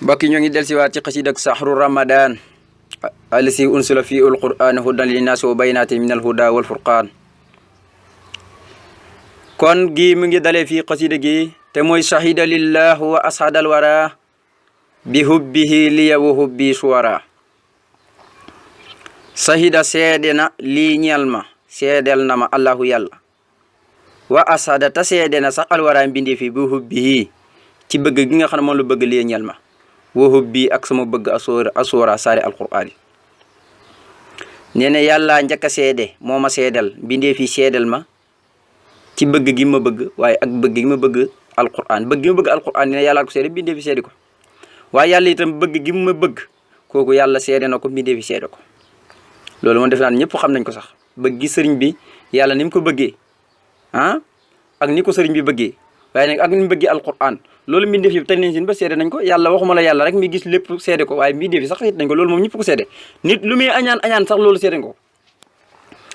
mbokk yi ñoo ngi dellusiwaat ci xasida ak sahru ramadan allasi unsila fi alquran hudan linnaasi wa bayinatin min alhuda wal furqaan kon gi mu ngi dalee fii xasida gi te mooy shahida lillahu wa ashadal wara bi hubbihi liya wa hubbi suwara sahida seede na lii ñeel ma seedel na ma allahu yàlla wa ashada ta seede na sax alwara mbindee fi bi hubbihi ci bëgg gi nga xam ne moom la bëgg lii ñeel ma wa hubbi ak sama bëgg asura saari alquraan yi nee na yàlla njëkk a seede moo ma seedal mbindee fi seedal ma ci bëgg gi ma bëgg waaye ak bëgg gi ma bëgg alquraan bëgg gi ma bëgg alquraan nee na yàlla ko seede mbindee fi seede ko waaye yàlla itam bëgg gi ma bëgg kooku yàlla seede na ko mbindee fi seede ko loolu moom def naan ñëpp xam nañ ko sax bëgg gi sëriñ bi yàlla ni mu ko bëggee ak ni ko sëriñ bi bëggee waaye nag ak ni mu bëggee alquraan loolu mbindeef yi teg nañ sin ba seede nañ ko yàlla waxuma la yàlla rek mi gis lépp seede ko waaye mbindeef yi sax it nañ ko loolu moom ñëpp ko seede nit lu muy añaan sax loolu seede nga ko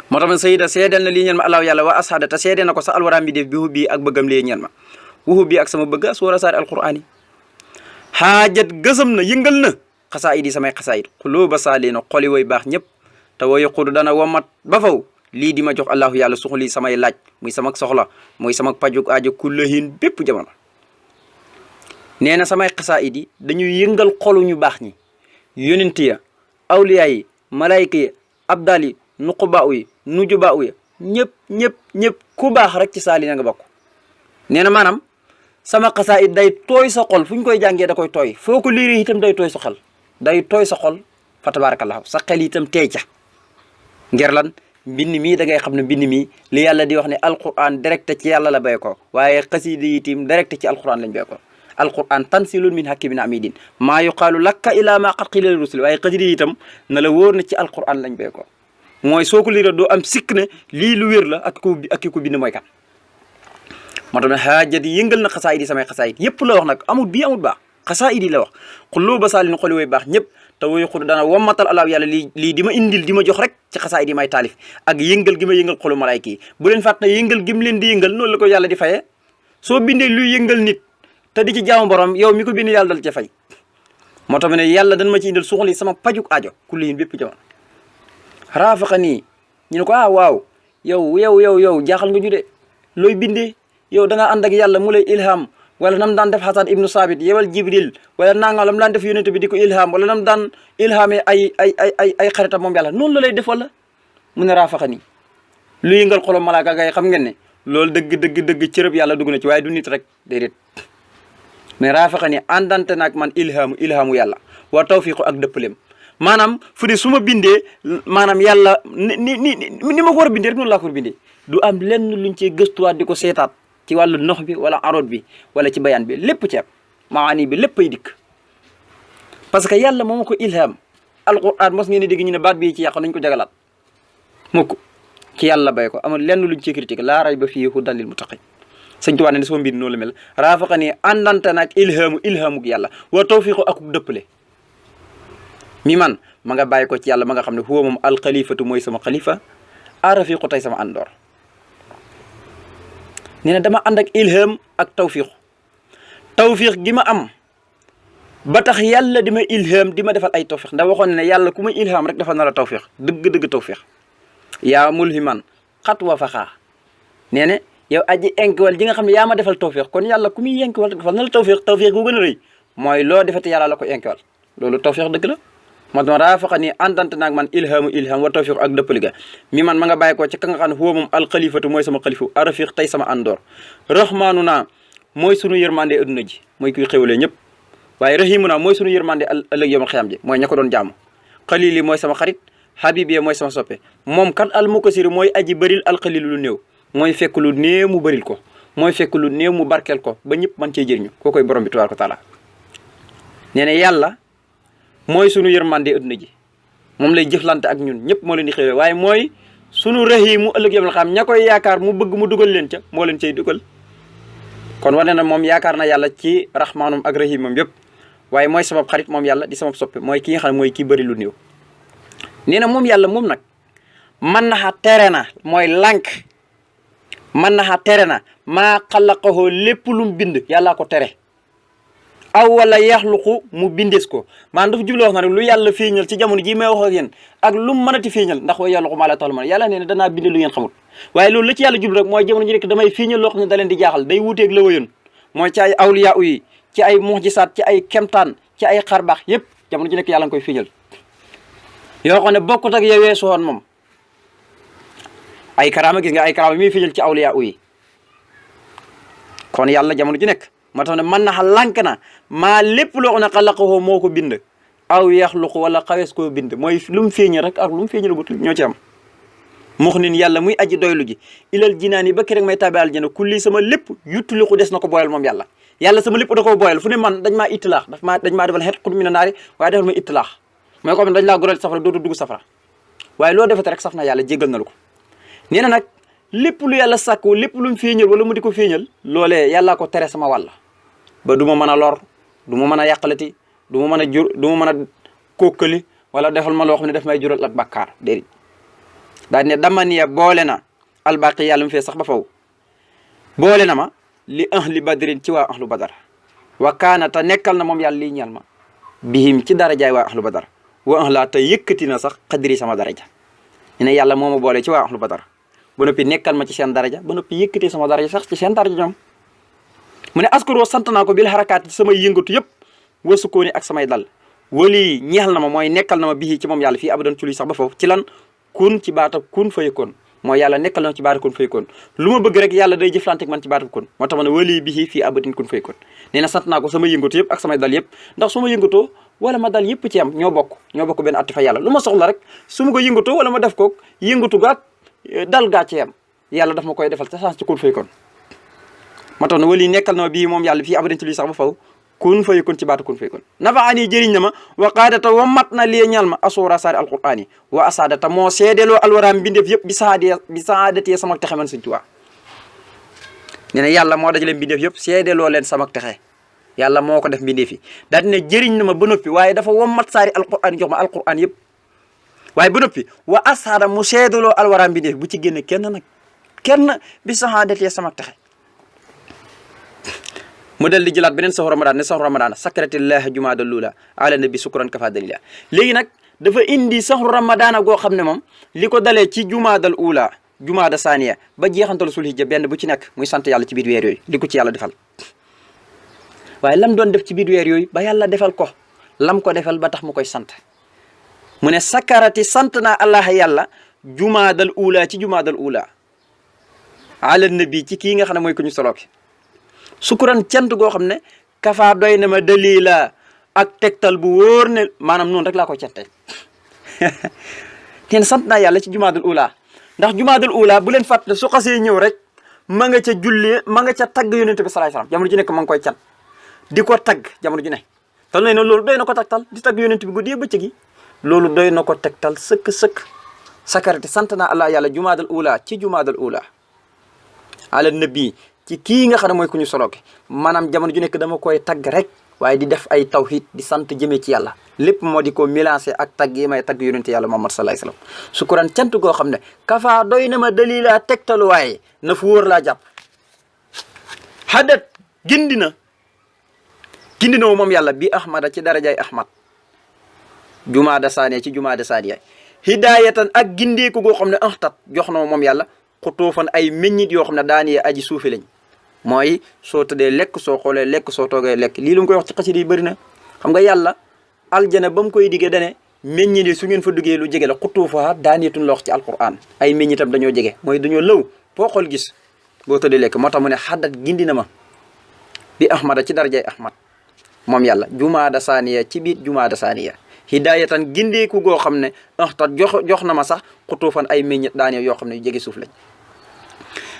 moo tax sayida seedal na lii ñeen ma allahu yàlla wa ashada te seede na ko sax alwara mbindeef bi hubbi ak bëggam lii ñeen ma wuhu bi ak sama bëgg suura saari alquraan yi xaajat gësam na yëngal na xasaayid yi samay xasaayid xuloo ba saali na xoli way baax ñëpp te wa yaqudu dana wamat ba faw lii di ma jox allahu yàlla suxli samay laaj muy sama soxla muy sama pajuk aajo kullahin bépp jamono nee na samay xasaayid yi dañuy yëngal xolu ñu baax ñi yonent ya awliya yi malayka yi abdal yi nuqubaa yi nujubaa yi ñëpp ku baax rek ci saali na nga bokk nee na maanaam sama xasaayid day tooy sa xol fu ñu koy jàngee da koy tooy foo ko liiree itam day tooy sa xol day tooy sa xol fa tabarakallahu sa xel itam teey ca ngir lan mbind mii da ngay xam ne mbind mii li yàlla di wax ne alquran direct ci yàlla la bay ko waaye xasida yi itam direct ci alquran lañ bay ko alquran tansilun min hakimin amidin maa yuqaalu lakka ila ma qad qila rusul waaye xasida yi itam na la wóor na ci alquran lañ bay ko mooy soo ko liiree doo am sikk ne lii lu wér la ak ki ko bind mooy kan moo tax ne xaajat yëngal na xasaayid yi samay xasaayid yëpp la wax nag amul bii amul baax xasaayid yi la wax xuloo ba saalin xoli way baax ñëpp te woy xud dana wammatal alaaw yàlla lii di ma indil di ma jox rek ci xasaayid yi may taalif ak yëngal gi ma yëngal xolu malaayka yi bu leen fàtte yëngal gi mu leen di yëngal noonu la ko yàlla di fayee soo bindee luy yëngal nit te di ci jaamu borom yow mi ko bind yàlla dal ca fay moo tax ne yàlla dan ma ci indil suxli sama pajuk aajo kulli yin bépp jamono raafaqa nii ñu ne ko waaw yow jaaxal nga jude looy bindee yow da ngaa ànd ak yàlla mu lay ilham wala nam daan def Hasan ibnu Saabit yewal Jibril wala nanga lam daan def yonent bi di ko ilham wala nam daan ilhamee ay xaritam moom yàlla noonu la lay def wala mu ne raafaqa nii lu yëngal xolom malaaka gay xam ngeen ne loolu dëgg cërëb yàlla dugg na ci waaye du nit rek déedéet mais raafaqa nii àndante naag man ilhamu yàlla wa tawfiqu ak dëppaleem maanaam fu de su ma bindee maanaam yàlla ni ma ko war a bindee rek noonu laa ko war a bindee du am lenn luñ cee gëstuwaat di ko seetaat ci wàllu nox bi wala arot bi wala ci bayaan bi lépp ceeb maani bi lépp ay dikk parce que yàlla moo ma ko ilham alquran mos ngeen di dégg ñu ne baat bii ci yàqu nañ ko jagalaat mukk ki yàlla bay ko amul lenn luñ ci critique laa ray ba fii hudan lil muttaqin sëñ Tuubaa ne sama mbir noonu la mel raafaqa ni àndante naag ilhamuk yàlla wa tawfiqu ak dëppale mi man ma nga bàyyi ko ci yàlla ma nga xam ne huwa moom alxalifatu mooy sama xalifa arafiqu tey sama àndoor nee na dama ànd ak ilham ak tawfiq gi ma am ba tax yàlla di ma ilham di ma defal ay tawfiq ndax waxoon ne yàlla ku ma ilham rek defal na la tawfiq dëgg tawfiq yaa mulhiman xat wa faxaa nee na yow aji enkwal ji nga xam ne yaa ma defal tawfiq kon yàlla ku muy enkwal defal na la tawfiq bu gën a rëy mooy loo defete yàlla la ko enkwal loolu tawfiq dëgg la moo tax raafaqa ni àndante naag man ilham wa tawfiq ak dëppali ga mi man ma nga bàyyi ko ci ka nga xam ne huwa moom alxalifatu mooy sama xalifa arafiq tey sama àndoor rahmaanu naa mooy sunu yërmande adduna ji mooy kuy xewlee ñëpp waaye rahimu naa mooy sunu yërmande ëllëg yawmal xiyaam ji mooy ña ko doon jaamu xalili mooy sama xarit habib mooy sama soppe moom kat al mukasir mooy aji bëril alxalilu lu néew mooy fekk lu néew mu bëril ko mooy fekk lu néew mu barkeel ko ba ñëpp man cee jëriñu koo koy borom bi tabaaraka wa taala nee na yàlla mooy sunu yërmande adduna ji moom lay jëflante ak ñun ñëpp moo leen di xewee waaye mooy sunu rahimu ëllëg yawmal xiyaam ña koy yaakaar mu bëgg mu dugal leen ca moo leen cay dugal kon wane na moom yaakaar na yàlla ci rahmaanum ak rahimam yëpp waaye mooy sama xarit moom yàlla di sama soppe mooy ki nga xam ne mooy kii bëri lu néew nee na moom yàlla moom nag mën na xa tere na mooy lànk mën na xa tere na maa xalaqahoo lépp lum bind yàllaa ko tere aw wala yaxluqu mu bindees ko maanaam dafa jubloo wax na rek lu yàlla feeñal ci jamono ji may wax ak yéen ak lu mu mënati feeñal ndax wa yaxluqu maa laa ta'lamuun yàlla nee na danaa bind lu ngeen xamul waaye loolu la ci yàlla jublu rek mooy jamono ji nekk damay feeñal loo xam ne da leen di jaaxal day wuuteeg la wayoon mooy ci ay awliya yi ci ay mujisaat ci ay kemtaan ci ay xarbaax yépp jamono ji nekk yàlla nga koy feeñal yoo xam ne bokkut ak ya weesu woon moom ay karaama gis nga ay karaama mi feeñal ci awliya yi kon yàlla jamono ji nekk moo tax ne mën na xa lànk na maa lépp loo xam ne xalaqahu moo ko bind aw yaxluqu wala xawees koo bind mooy lu mu feeñal rek ak lu mu feeñal but ñoo ci am mux nin yàlla muy aji doylu ji ilal jinaan yi ba ki rek may tabi aljana kulli sama lépp yuttaliku des na ko booyal moom yàlla sama lépp da koo booyal fu ne man dañ maa ittilaax dañ maa defal xet xut mi na naari waaye defal ma ittilaax mooy ko xam ne dañ laa goreel safara dootu dugg safara waaye loo defete rek saf na yàlla jéggal na la ko nee na nag lépp lu yàlla sàkku lépp lu mu feeñal wala mu di ko feeñal loolee yàllaa ko tere sama wàll ba du ma mën a lor du ma mën a yàqalati du ma mën a jur du ma mën a kókkali wala defal ma loo xam ne daf may jural ak bàkkaar déedéet daal ne dama niya boole na albaqi yàlla mu fee sax ba faw boole na ma li ahli badrin ci waa ahlu badar wa kaana te nekkal na moom yàlla lii ñal ma bihim ci darajaay waa ahlu badar wa ahla te yëkkati na sax xadri sama daraja ne yàlla moo ma boole ci waa ahlu badar ba noppi nekkal ma ci seen daraja ba noppi yëkkati sama daraja sax ci seen daraja ñoom mu ne askuroo sant naa ko bil xarakaat ci samay yëngatu yëpp wasukooni ak samay dal wali ñeexal na ma mooy nekkal na ma bii ci moom yàlla fii abadan ci luy sax ba foofu ci lan kun ci baatab kun fayakoon mooy yàlla nekkal na ma ci baatab kun fayakoon lu ma bëgg rek yàlla day jëflante ak man ci baatab kun moo tax ma ne wali bii fii abadin kun fayakoon nee na sant naa ko samay yëngatu yëpp ak samay dal yëpp ndax su ma yëngatoo wala ma dal yëpp ci am ñoo bokk benn atti fa yàlla lu ma soxla rek su ma ko yëngatoo wala ma def ko yëngatu gaak dal gaa ci am yàlla daf ma koy defal te sans ci kun fayakoon moo tax na wali nekkal na ma bii moom yàlla fii abadan ci luy sax ba faw kun fayakun ci baatu kun fayakun nafaani jëriñ na ma wa qaadata wa mat na lie ñal ma asura saari alqur'ani wa asadata moo seedeloo alwaraam bindeef yëpp bi saadatee sama texe man Sëñ Tuubaa nee na yàlla moo dajale bindeef yëpp seedeloo leen sama texe yàlla moo ko def bindeef yi daal dina jëriñ na ma ba noppi waaye dafa wa mat saari alqur'ani jox ma alqur'an yëpp waaye ba noppi wa asada mu seedeloo alwaraam bindeef bu ci génne kenn bi saadatee sama texe mu dal di jëlaat beneen saxu ramadan ne saxu ramadan sakratillahi jumaada lula ala nabi sukran kafa dalila léegi nag dafa indi saxu ramadana goo xam ne moom li ko dalee ci jumaadal ula jumaada saaniya ba jeexantal sul hijja benn bu ci nekk muy sant yàlla ci biir weer yooyu li ko ci yàlla defal waaye lam doon def ci biir weer yooyu ba yàlla defal ko lam ko defal ba tax mu koy sant mu ne sakarati sant naa allah yàlla jumaadal ula ci jumaadal ula ala nabi ci kii nga xam ne mooy ko ñu solooki sukuran cant goo xam ne kafa doy na ma dalila ak tegtal bu wóor ne maanaam noonu rek laa koy cante teen sant naa yàlla ci jumaadul ula ndax jumaadul ula bu leen fàttale su xasee ñëw rek ma nga ca julli ma nga ca tagg yonente bi salaay salaam jamono ju nekk ma ngi koy cant di ko tagg jamono ju ne te ne loolu doy na ko tegtal di tagg yonente bi guddi bëccëg gi loolu doy na ko tegtal sëkk sakarati sant naa allah yàlla jumaadul ula ci jumaadul ula ala nabi ci kii nga xam ne mooy ku ñu solo ki maanaam jamono ju nekk dama koy tagg rek waaye di def ay tawhid di sant jëmee ci yàlla lépp moo di ko mélangé ak tagg yi may tagg yonente yàlla Muhammad sallallahu alayhi wasallam sukuran cant goo xam ne kafa doy na ma dalila tegtalu waaye na fu wóor laa jàpp hadat gindi na wu moom yàlla bi ahmada ci darajaay ahmad jumaada saaniya ci jumaada saaniya hidayatan ak gindeeku goo xam ne ahtat jox na moom yàlla xutuufan ay meññit yoo xam ne daaniyee aji suufi lañ mooy soo tëddee lekk soo xoolee lekk soo toogee lekk lii lu mu koy wax ci xasida yi bëri na xam nga yàlla aljana ba mu koy diggee dane meññit yi su ngeen fa duggee lu jege la xutuufa daaniyatun la wax ci alquran ay meññitam dañoo jege mooy dañoo lëw boo xool gis boo tëddee lekk moo tax mu ne xaddat gindi na ma bi ahmada ci darajay ahmad moom yàlla jumaada saaniya ci biir jumaada saaniya hidayatan gindeeku goo xam ne axtat jox na ma sax xutuufan ay meññit daane yoo xam ne yu jege suuf lañ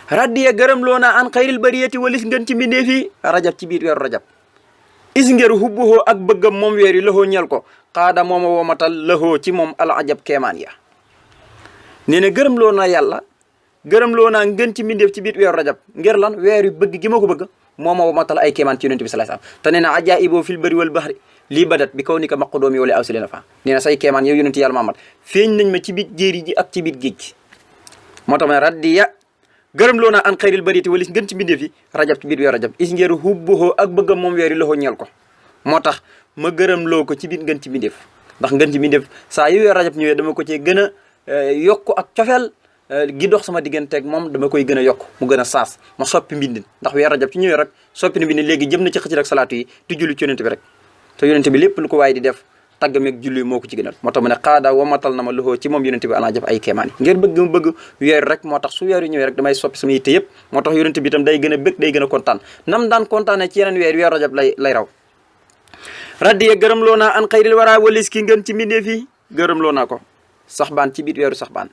raddiya gërëm loo naa an xayril bariyati walis ngën ci mbindee fii rajab ci biir weeru rajab is ngeru hubbuhoo ak bëggam moom weer yi laxoo ñel ko xaada mooma woomatal laxoo ci moom al ajab keemaan ya nee na gërëm loo naa yàlla gërëm loo naa ngën ci mbindeef ci biir weeru rajab ngir lan weer yu bëgg gi ma ko bëgg mooma woomatal ay keemaan ci yonente bi sallallahu alayhi wasallam te nee na ajaa'iboo fil bari wal bahri lii badat bi kaw ni ka maqdoomi wala awsilina fa nee na say keemaan yow yonente yàlla Muhammad feeñ nañ ma ci biir jéeri ji ak ci biir géej gi moo tax ma ne raddiya gërëm loo naa an xayril bariyati walis ngën ci mbindeef yi rajab ci biir weer rajab is ngeeru hubbuhoo ak bëggam moom weer yi loxoo ñeel ko moo tax ma gërëm loo ko ci biir ngën ci mbindeef ndax ngën ci mbindeef saa yu weer rajab ñëwee dama ko cee gën a yokk ak cofeel gi dox sama digganteeg moom dama koy gën a yokk mu gën a saas ma soppi mbindin ndax weer rajab ci ñëwee rek soppi na mbindin léegi jëm na ci xëcc rek salaatu yi di julli ci yonente bi rek te yonente bi lépp lu ko waaye di def tàggameeg julli moo ko ci gënal moo tax mu ne xaada wamatal na ma loxoo ci moom yonente bi ana jëf ay kéemaan yi ngir bëgg mu bëgg weeru rek moo tax su weeru ñëwee rek damay soppi sama yitte yëpp moo tax yonente bi itam day gën a bëgg day gën a kontaan nam daan kontaane ci yeneen weer rajab lay raw raddiye gërëm loo naa an xayril wara walis ki ngën ci mbindee fii gërëm loo naa ko saxbaan ci biir weeru saxbaan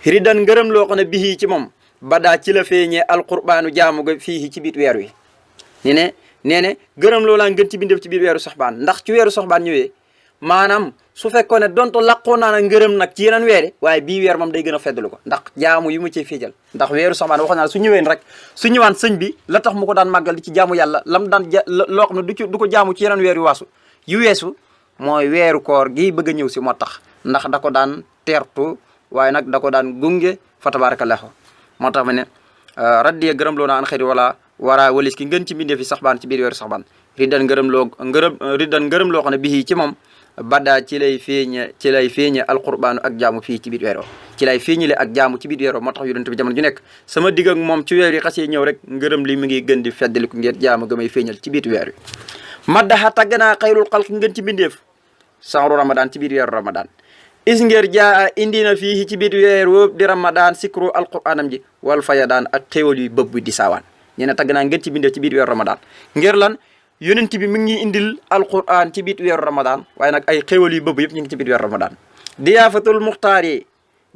ridan ngërëm loo xam ne bii ci moom badaa ci la feeñee alqurbaanu jaamu ga fii ci biir weer wi nee ne gërëm loo laa ngën ci bindeef ci biir weeru saxbaan ndax ci weeru saxbaan ñëwee maanaam su fekkoon ne donto laqoo naa na ngërëm nag ci yeneen weeri waaye bii weer moom day gën a feddlu ko ndax jaamu yi mu cee féejal ndax weeru saxbaan wax naa su ñëween rek su ñëwaan sëñ bi la tax mu ko daan màggal di ci jaamu yàlla lam daan loo xam ne du ko jaamu ci yeneen weer yu weesu mooy weeru koor gi bëgg a ñëw si moo tax ndax da ko daan teertu waaye nag da ko daan gunge fa tabarakallahu moo tax ma ne raddiye gërëm loo naa an xëyri wala wara walis ki ngën ci mbindee fi saxbaan ci biir weeru saxbaan ridan ngërëm loo xam ne bii ci moom baddaa ci lay feeñe alqurbaanu ak jaamu fii ci biir weeroo ci lay feeñale ak jaamu ci biir weeroo moo tax yonent bi jamono ju nekk sama digg ak moom ci weer yi xasee ñëw rek ngërëm li mu ngi gën di feddaliku ngeen jaamu ga may feeñal ci biir weer wi maddaxa tagg naa xayrul xalq ngën ci mbindeef sahru ramadan ci biir weeru ramadan is ngir jaa indi na fii ci biir weer woob di ramadan sikru alquranam ji wal fayadaan ak xéwal yu bëbb di saawaan ñu ne tagg naa ngën ci mbindeef ci biir weeru ramadan ngir lan yonent bi mi ngi indil alquran ci biir weeru ramadan waaye nag ay xéwal yu bëbb yëpp ñu ngi ci biir weeru ramadan diyaafatul muxtaar yi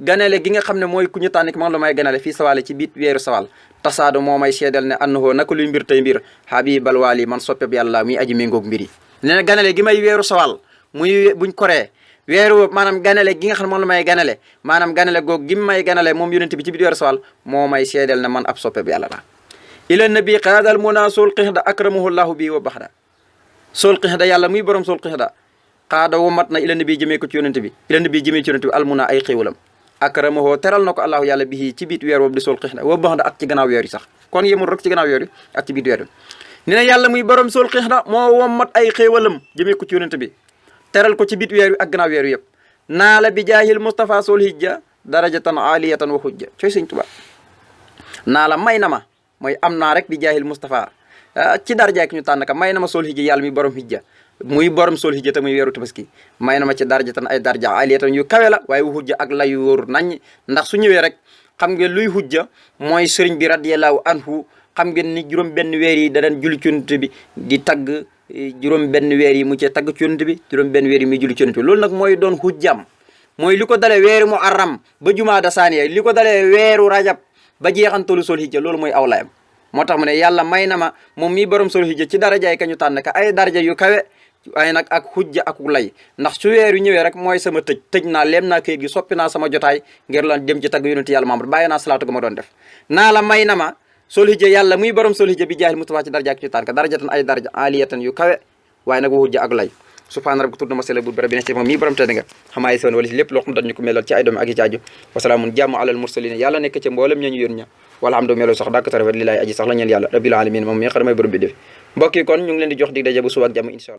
ganale gi nga xam ne mooy ku ñu tànn ki man la may ganale fii sawale ci biir weeru sawal tasaadu moo may seedal ne annahoo naka luy mbir tey mbir habibal waali man soppeb yàlla muy aji méngoog mbir yi nee na ganale gi may weeru sawal muy buñ koree weeru maanaam ganale gi nga xam ne moom la may ganale maanaam ganale goog gi may ganale moom yonent bi ci biir weeru sawal moo may seedal ne man ab soppeb yàlla la ila nabi qaadal muna sol qixda akramahu llahu bi wa baxda sol qixda yàlla muy borom sol qixda qaada womat na ila nabi jëmee ko ci yonent bi ila nabi jëmee ci yonent bi almuna ay xéwalam akramahu teral na ko allahu yàlla bi ci biir weer woobu di sol qixda wa baxda ak ci gannaaw weer yi sax kon yemul rek ci gannaaw weer yi ak ci biir weer yi ne na yàlla muy borom sol qixda moo womat ay xéwalam jëmee ko ci yonent bi teral ko ci biir weer wi ak gannaaw weer wi yëpp naa la bi jaahil Mustafa sol hijja darajatan aliyatan wa hujja cooy sëñ Tuba naa la may na ma mooy am naa rek bi jaahil Mustafa ci darja ki ñu tànn ka may na ma sol hijja yàlla muy borom hijja muy borom sol hijja te muy weeru tabaski may na ma ci darja tan ay darja aliyatan yu kawe la waaye wu hujja ak la yu wóor nañ ndax su ñëwee rek xam ngeen luy hujja mooy sëriñ bi radiyallahu anhu xam ngeen ni juróom benn weer yi da daan julli ci yonent bi di tagg juróom benn weer yi mu cee tagg ci yonent bi juróom benn weer yi muy julli ci yonent bi loolu nag mooy doon hujjam mooy li ko dalee weeru muharram ba jumaada saaniya li ko dalee weeru rajab ba jeexantalu sol hijja loolu mooy awlayam moo tax mu ne yàlla may na ma moom mii borom sol hijja ci darajaay ka ñu tànn ka ay daraja yu kawe waaye nag ak hujja ak lay ndax su weer yu ñëwee rek mooy sama tëj naa leem naa kayit gi soppi naa sama jotaay ngir lan dem ci tagg yonent yàlla Muhammad bàyyi naa salaatu ga ma doon def naa la may na ma sol hijja yàlla muy borom sol hijja bi jaahil Mustafa ci daraja ak ñu tànn ka darajatan ay daraja aliyatan yu kawe waaye nag hujja ak lay subhaana rabbi tudd na ma sela bur bërëb bi ne ci moom mii borom tedd nga xamaay sewoon wala si lépp loo xam dañu ko melal ci ay doomi ak i caaju wasalaamun jàmm alal mursalin yàlla nekk ci mboolem ñañu yóon ña wala am do melo sax dàkk tarafet li laay aji sax la ñeel yàlla rabbil alamin moom mi nga xam ne mooy borom bi def mbokk yi kon ñu ngi leen di jox dig daje bu suba ak jàmm inshallah